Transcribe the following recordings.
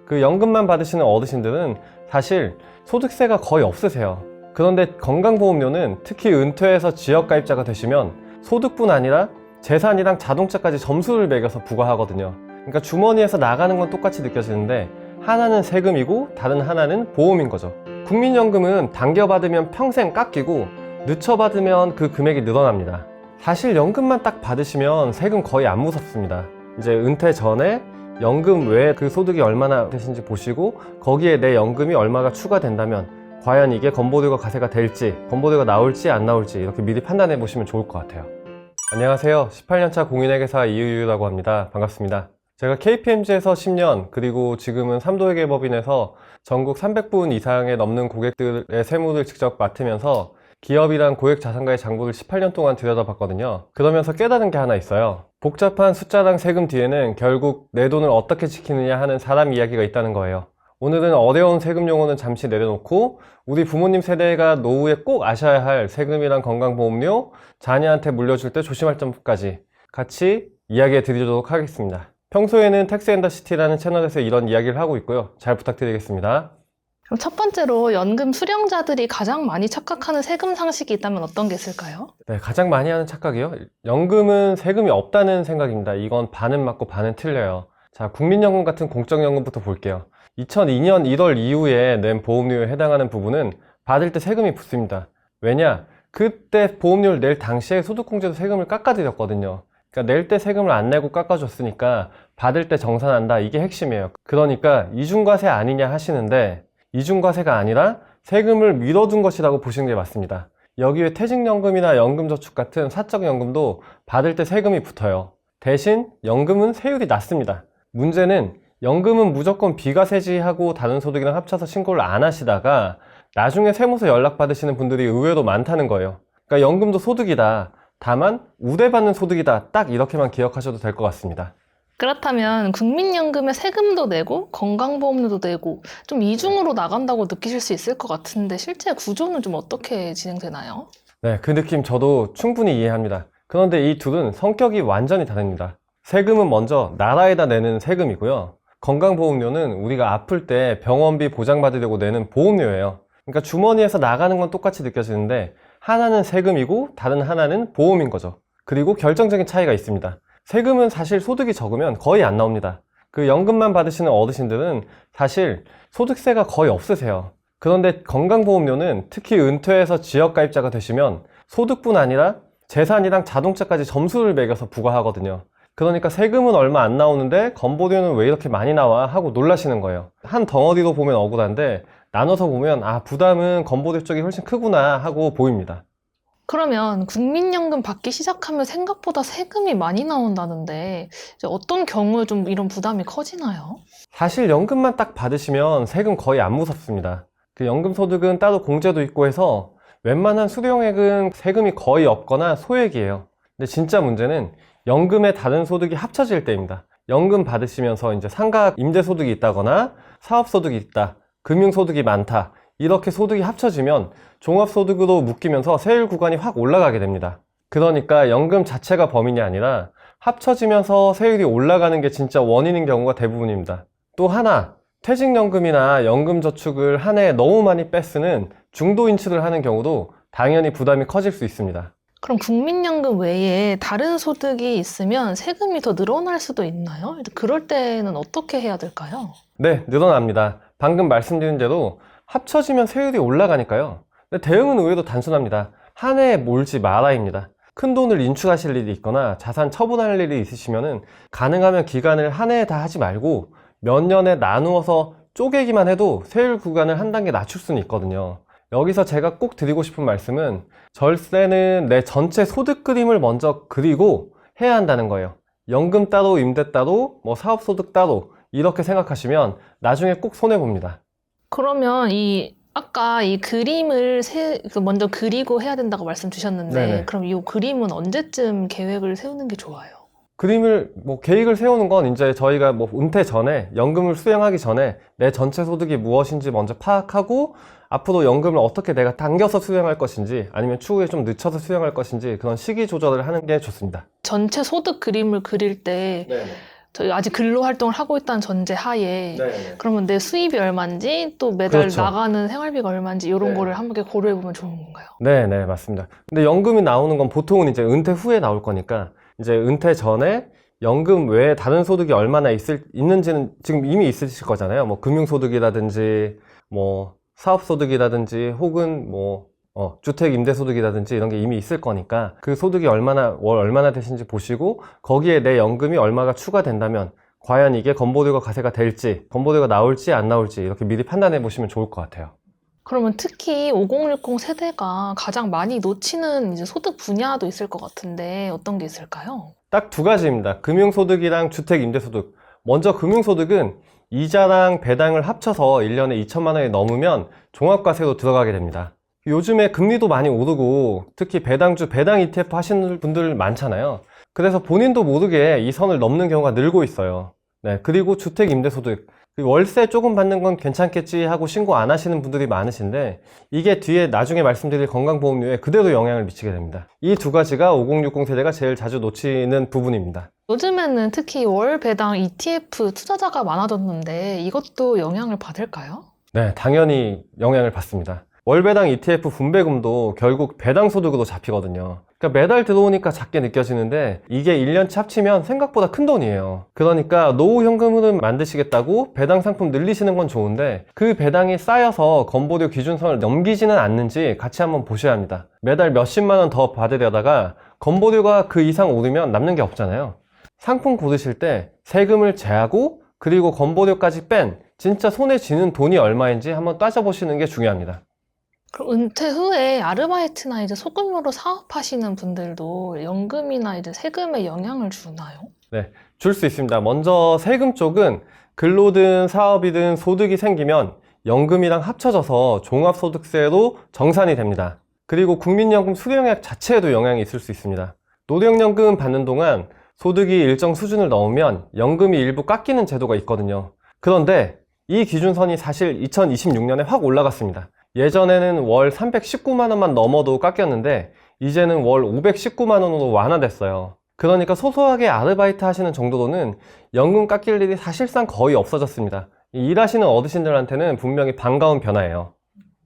그 연금만 받으시는 어르신들은 사실 소득세가 거의 없으세요. 그런데 건강보험료는 특히 은퇴해서 지역가입자가 되시면 소득뿐 아니라 재산이랑 자동차까지 점수를 매겨서 부과하거든요. 그러니까 주머니에서 나가는 건 똑같이 느껴지는데 하나는 세금이고 다른 하나는 보험인 거죠. 국민연금은 당겨받으면 평생 깎이고 늦춰받으면 그 금액이 늘어납니다. 사실 연금만 딱 받으시면 세금 거의 안 무섭습니다. 이제 은퇴 전에 연금 외에 그 소득이 얼마나 되신지 보시고 거기에 내 연금이 얼마가 추가된다면 과연 이게 건보료가 과세가 될지, 건보료가 나올지 안 나올지 이렇게 미리 판단해 보시면 좋을 것 같아요. 안녕하세요. 18년차 공인회계사 이유유라고 합니다. 반갑습니다. 제가 KPMG에서 10년, 그리고 지금은 삼도회계법인에서 전국 300분 이상의 넘는 고객들의 세무를 직접 맡으면서 기업이랑 고액자산가의 장부를 18년 동안 들여다봤거든요. 그러면서 깨달은 게 하나 있어요. 복잡한 숫자랑 세금 뒤에는 결국 내 돈을 어떻게 지키느냐 하는 사람 이야기가 있다는 거예요. 오늘은 어려운 세금 용어는 잠시 내려놓고 우리 부모님 세대가 노후에 꼭 아셔야 할 세금이랑 건강보험료, 자녀한테 물려줄 때 조심할 점까지 같이 이야기해 드리도록 하겠습니다. 평소에는 텍스앤더시티라는 채널에서 이런 이야기를 하고 있고요. 잘 부탁드리겠습니다. 그럼 첫 번째로 연금 수령자들이 가장 많이 착각하는 세금 상식이 있다면 어떤 게 있을까요? 네, 가장 많이 하는 착각이요? 연금은 세금이 없다는 생각입니다. 이건 반은 맞고 반은 틀려요. 자, 국민연금 같은 공적연금부터 볼게요. 2002년 1월 이후에 낸 보험료에 해당하는 부분은 받을 때 세금이 붙습니다. 왜냐? 그때 보험료를 낼 당시에 소득공제도 세금을 깎아드렸거든요. 그러니까 낼 때 세금을 안 내고 깎아줬으니까 받을 때 정산한다. 이게 핵심이에요. 그러니까 이중과세 아니냐 하시는데 이중과세가 아니라 세금을 미뤄둔 것이라고 보시는 게 맞습니다. 여기에 퇴직연금이나 연금저축 같은 사적연금도 받을 때 세금이 붙어요. 대신 연금은 세율이 낮습니다. 문제는 연금은 무조건 비과세지하고 다른 소득이랑 합쳐서 신고를 안 하시다가 나중에 세무서 연락받으시는 분들이 의외로 많다는 거예요. 그러니까 연금도 소득이다. 다만 우대받는 소득이다. 딱 이렇게만 기억하셔도 될 것 같습니다. 그렇다면 국민연금에 세금도 내고 건강보험료도 내고 좀 이중으로 나간다고 느끼실 수 있을 것 같은데 실제 구조는 좀 어떻게 진행되나요? 네, 그 느낌 저도 충분히 이해합니다. 그런데 이 둘은 성격이 완전히 다릅니다. 세금은 먼저 나라에다 내는 세금이고요. 건강보험료는 우리가 아플 때 병원비 보장받으려고 내는 보험료예요. 그러니까 주머니에서 나가는 건 똑같이 느껴지는데 하나는 세금이고 다른 하나는 보험인 거죠. 그리고 결정적인 차이가 있습니다. 세금은 사실 소득이 적으면 거의 안 나옵니다. 그 연금만 받으시는 어르신들은 사실 소득세가 거의 없으세요. 그런데 건강보험료는 특히 은퇴해서 지역가입자가 되시면 소득뿐 아니라 재산이랑 자동차까지 점수를 매겨서 부과하거든요. 그러니까 세금은 얼마 안 나오는데 건보료는 왜 이렇게 많이 나와 하고 놀라시는 거예요. 한 덩어리로 보면 억울한데 나눠서 보면 아, 부담은 건보료 쪽이 훨씬 크구나 하고 보입니다. 그러면 국민연금 받기 시작하면 생각보다 세금이 많이 나온다는데 이제 어떤 경우에 좀 이런 부담이 커지나요? 사실 연금만 딱 받으시면 세금 거의 안 무섭습니다. 그 연금 소득은 따로 공제도 있고 해서 웬만한 수령액은 세금이 거의 없거나 소액이에요. 근데 진짜 문제는 연금의 다른 소득이 합쳐질 때입니다. 연금 받으시면서 이제 상가 임대소득이 있다거나 사업소득이 있다, 금융소득이 많다, 이렇게 소득이 합쳐지면 종합소득으로 묶이면서 세율 구간이 확 올라가게 됩니다. 그러니까 연금 자체가 범인이 아니라 합쳐지면서 세율이 올라가는 게 진짜 원인인 경우가 대부분입니다. 또 하나, 퇴직연금이나 연금저축을 한 해에 너무 많이 뺏으는 중도인출을 하는 경우도 당연히 부담이 커질 수 있습니다. 그럼 국민연금 외에 다른 소득이 있으면 세금이 더 늘어날 수도 있나요? 그럴 때는 어떻게 해야 될까요? 네, 늘어납니다. 방금 말씀드린 대로 합쳐지면 세율이 올라가니까요. 근데 대응은 의외로 단순합니다. 한 해에 몰지 마라입니다. 큰 돈을 인출하실 일이 있거나 자산 처분할 일이 있으시면은 가능하면 기간을 한 해에 다 하지 말고 몇 년에 나누어서 쪼개기만 해도 세율 구간을 한 단계 낮출 수는 있거든요. 여기서 제가 꼭 드리고 싶은 말씀은 절세는 내 전체 소득 그림을 먼저 그리고 해야 한다는 거예요. 연금 따로, 임대 따로, 사업소득 따로 이렇게 생각하시면 나중에 꼭 손해봅니다. 그러면 아까 이 그림을 먼저 그리고 해야 된다고 말씀 주셨는데 네네. 그럼 이 그림은 언제쯤 계획을 세우는 게 좋아요? 그림을 계획을 세우는 건 이제 저희가 은퇴 전에 연금을 수령하기 전에 내 전체 소득이 무엇인지 먼저 파악하고 앞으로 연금을 어떻게 내가 당겨서 수령할 것인지 아니면 추후에 좀 늦춰서 수령할 것인지 그런 시기 조절을 하는 게 좋습니다. 전체 소득 그림을 그릴 때 저희 아직 근로 활동을 하고 있다는 전제 하에 네. 그러면 내 수입이 얼마인지 또 매달 그렇죠. 나가는 생활비가 얼마인지 이런 네. 거를 함께 고려해 보면 좋은 건가요? 네, 네, 맞습니다. 근데 연금이 나오는 건 보통은 이제 은퇴 후에 나올 거니까 이제 은퇴 전에 연금 외에 다른 소득이 얼마나 있는지는 지금 이미 있으실 거잖아요. 뭐 금융소득이라든지 뭐 사업소득이라든지 혹은 뭐 주택 임대소득이라든지 이런 게 이미 있을 거니까 그 소득이 월 얼마나 되신지 보시고 거기에 내 연금이 얼마가 추가된다면 과연 이게 건보료가 과세가 될지, 건보료가 나올지 안 나올지 이렇게 미리 판단해 보시면 좋을 것 같아요. 그러면 특히 5060 세대가 가장 많이 놓치는 이제 소득 분야도 있을 것 같은데 어떤 게 있을까요? 딱 두 가지입니다. 금융소득이랑 주택 임대소득. 먼저 금융소득은 이자랑 배당을 합쳐서 1년에 2천만 원이 넘으면 종합과세로 들어가게 됩니다. 요즘에 금리도 많이 오르고 특히 배당주, 배당 ETF 하시는 분들 많잖아요. 그래서 본인도 모르게 이 선을 넘는 경우가 늘고 있어요. 네, 그리고 주택 임대소득. 월세 조금 받는 건 괜찮겠지 하고 신고 안 하시는 분들이 많으신데 이게 뒤에 나중에 말씀드릴 건강보험료에 그대로 영향을 미치게 됩니다. 이 두 가지가 5060 세대가 제일 자주 놓치는 부분입니다. 요즘에는 특히 월 배당 ETF 투자자가 많아졌는데 이것도 영향을 받을까요? 네, 당연히 영향을 받습니다. 월배당 ETF 분배금도 결국 배당 소득으로 잡히거든요. 그러니까 매달 들어오니까 작게 느껴지는데 이게 1년치 합치면 생각보다 큰 돈이에요. 그러니까 노후 현금흐름 만드시겠다고 배당 상품 늘리시는 건 좋은데 그 배당이 쌓여서 건보료 기준선을 넘기지는 않는지 같이 한번 보셔야 합니다. 매달 몇십만 원 더 받으려다가 건보료가 그 이상 오르면 남는 게 없잖아요. 상품 고르실 때 세금을 제하고 그리고 건보료까지 뺀 진짜 손에 쥐는 돈이 얼마인지 한번 따져보시는 게 중요합니다. 그럼 은퇴 후에 아르바이트나 이제 소규모로 사업하시는 분들도 연금이나 이제 세금에 영향을 주나요? 네, 줄 수 있습니다. 먼저 세금 쪽은 근로든 사업이든 소득이 생기면 연금이랑 합쳐져서 종합소득세로 정산이 됩니다. 그리고 국민연금 수령액 자체에도 영향이 있을 수 있습니다. 노령연금 받는 동안 소득이 일정 수준을 넘으면 연금이 일부 깎이는 제도가 있거든요. 그런데 이 기준선이 사실 2026년에 확 올라갔습니다. 예전에는 월 319만 원만 넘어도 깎였는데 이제는 월 519만 원으로 완화됐어요. 그러니까 소소하게 아르바이트 하시는 정도로는 연금 깎일 일이 사실상 거의 없어졌습니다. 일하시는 어르신들한테는 분명히 반가운 변화예요.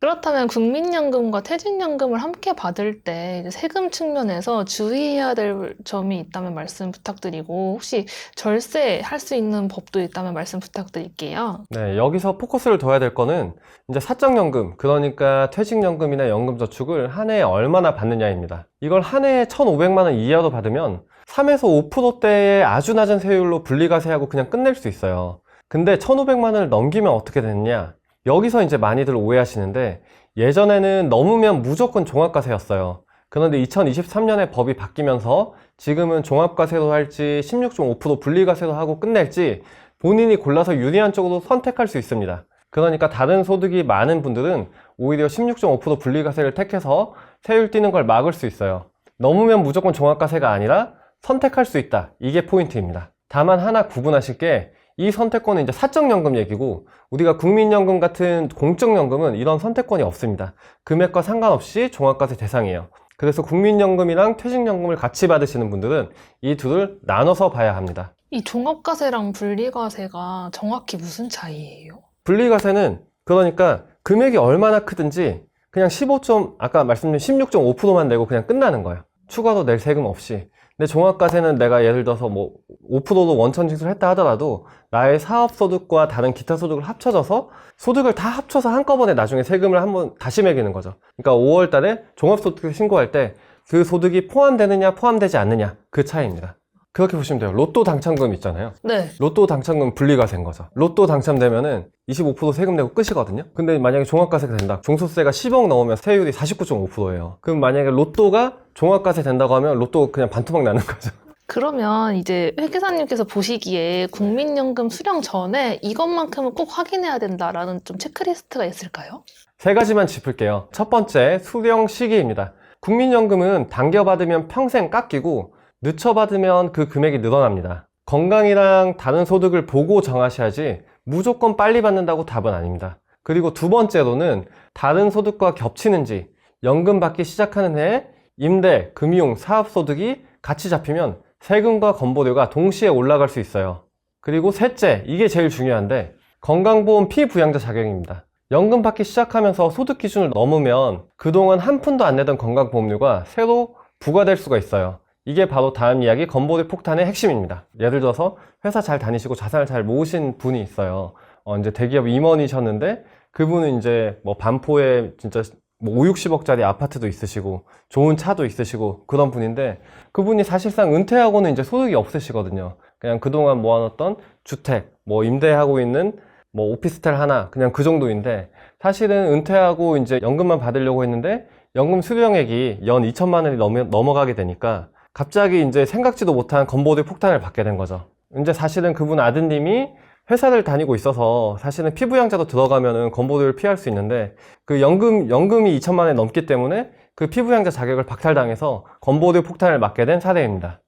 그렇다면 국민연금과 퇴직연금을 함께 받을 때 이제 세금 측면에서 주의해야 될 점이 있다면 말씀 부탁드리고 혹시 절세할 수 있는 법도 있다면 말씀 부탁드릴게요. 네, 여기서 포커스를 둬야 될 거는 이제 사적연금, 그러니까 퇴직연금이나 연금저축을 한 해에 얼마나 받느냐입니다. 이걸 한 해에 1,500만 원 이하로 받으면 3에서 5%대의 아주 낮은 세율로 분리과세하고 그냥 끝낼 수 있어요. 근데 1,500만 원을 넘기면 어떻게 되느냐? 여기서 이제 많이들 오해하시는데 예전에는 넘으면 무조건 종합과세였어요. 그런데 2023년에 법이 바뀌면서 지금은 종합과세로 할지 16.5% 분리과세로 하고 끝낼지 본인이 골라서 유리한 쪽으로 선택할 수 있습니다. 그러니까 다른 소득이 많은 분들은 오히려 16.5% 분리과세를 택해서 세율 뛰는 걸 막을 수 있어요. 넘으면 무조건 종합과세가 아니라 선택할 수 있다. 이게 포인트입니다. 다만 하나 구분하실 게 이 선택권은 이제 사적연금 얘기고 우리가 국민연금 같은 공적연금은 이런 선택권이 없습니다. 금액과 상관없이 종합과세 대상이에요. 그래서 국민연금이랑 퇴직연금을 같이 받으시는 분들은 이 둘을 나눠서 봐야 합니다. 이 종합과세랑 분리과세가 정확히 무슨 차이예요? 분리과세는 그러니까 금액이 얼마나 크든지 그냥 아까 말씀드린 16.5%만 내고 그냥 끝나는 거예요. 추가로 낼 세금 없이. 근데 종합과세는 내가 예를 들어서 뭐 5%로 원천징수를 했다 하더라도 나의 사업소득과 다른 기타 소득을 합쳐져서 소득을 다 합쳐서 한꺼번에 나중에 세금을 한번 다시 매기는 거죠. 그러니까 5월 달에 종합소득세 신고할 때 그 소득이 포함되느냐 포함되지 않느냐 그 차이입니다. 그렇게 보시면 돼요. 로또 당첨금 있잖아요. 네. 로또 당첨금 분리과세인 거죠. 로또 당첨되면은 25% 세금 내고 끝이거든요. 근데 만약에 종합과세가 된다. 종소세가 10억 넘으면 세율이 49.5%예요. 그럼 만약에 로또가 종합과세 된다고 하면 로또 그냥 반토막 나는 거죠. 그러면 이제 회계사님께서 보시기에 국민연금 수령 전에 이것만큼은 꼭 확인해야 된다라는 좀 체크리스트가 있을까요? 세 가지만 짚을게요. 첫 번째, 수령 시기입니다. 국민연금은 당겨받으면 평생 깎이고 늦춰받으면 그 금액이 늘어납니다. 건강이랑 다른 소득을 보고 정하셔야지 무조건 빨리 받는다고 답은 아닙니다. 그리고 두 번째로는 다른 소득과 겹치는지 연금 받기 시작하는 해에 임대, 금융, 사업소득이 같이 잡히면 세금과 건보료가 동시에 올라갈 수 있어요. 그리고 셋째, 이게 제일 중요한데 건강보험 피부양자 자격입니다. 연금 받기 시작하면서 소득 기준을 넘으면 그동안 한 푼도 안 내던 건강보험료가 새로 부과될 수가 있어요. 이게 바로 다음 이야기 건보료 폭탄의 핵심입니다. 예를 들어서 회사 잘 다니시고 자산을 잘 모으신 분이 있어요. 이제 대기업 임원이셨는데 그분은 이제 뭐 반포에 진짜 뭐 5, 60억짜리 아파트도 있으시고 좋은 차도 있으시고 그런 분인데 그분이 사실상 은퇴하고는 이제 소득이 없으시거든요. 그냥 그동안 모아놨던 주택, 뭐 임대하고 있는 뭐 오피스텔 하나 그냥 그 정도인데 사실은 은퇴하고 이제 연금만 받으려고 했는데 연금 수령액이 연 2천만 원이 넘어가게 되니까 갑자기 이제 생각지도 못한 건보료 폭탄을 받게 된 거죠. 이제 사실은 그분 아드님이 회사를 다니고 있어서 사실은 피부양자도 들어가면은 건보료를 피할 수 있는데 그 연금이 2천만 원이 넘기 때문에 그 피부양자 자격을 박탈당해서 건보료 폭탄을 맞게 된 사례입니다.